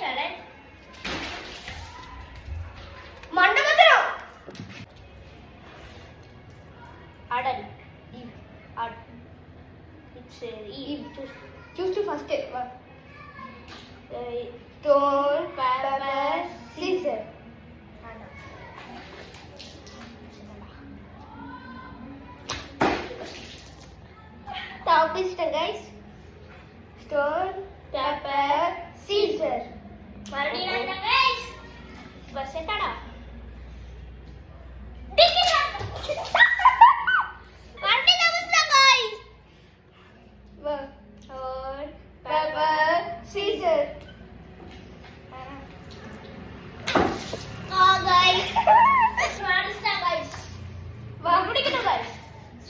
challenge. Mandamathram. Add. Add. It's E. Choose to first step. Stone, paper, scissors. Top is guys. Stone, paper, scissors. Marina guys. Bas etada. Dikira. Marina musla guys. Stone, paper, scissors. Guys. Smart guys. What do you guys?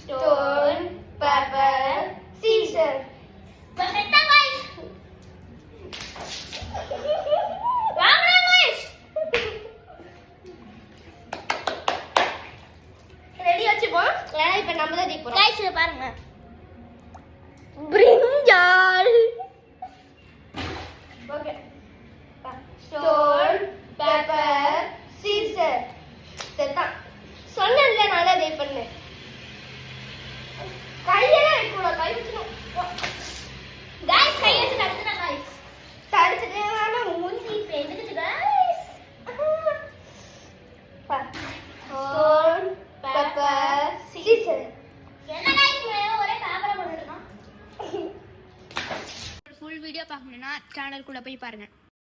Stone, paper, scissors. Perfect guys. Vaanga guys. Ready வச்சுப்போம். ஏன்னா இப்ப நம்ம தான் ஜெயிக்க போறோம். guys இத பாருங்க. Brinjal. Okay. Stone, paper, scissors. செத்தா. சொன்னேன்ல நான் தான் ஜெயிப் பண்ணேன். கையெல்லாம் வைக்கணும். கை வச்சுணும். गाइस கையை வச்சு தடுத்துனா गाइस. தடுத்துட்டேனா மூஞ்சி பேந்துச்சு गाइस. Stone, paper, scissors. என்ன गाइस ஒரே பேப்பரை போட்டுட்டு இருக்கான். ஃபுல் வீடியோ பார்க்கணும்னா சேனல் கூட போய் பாருங்க.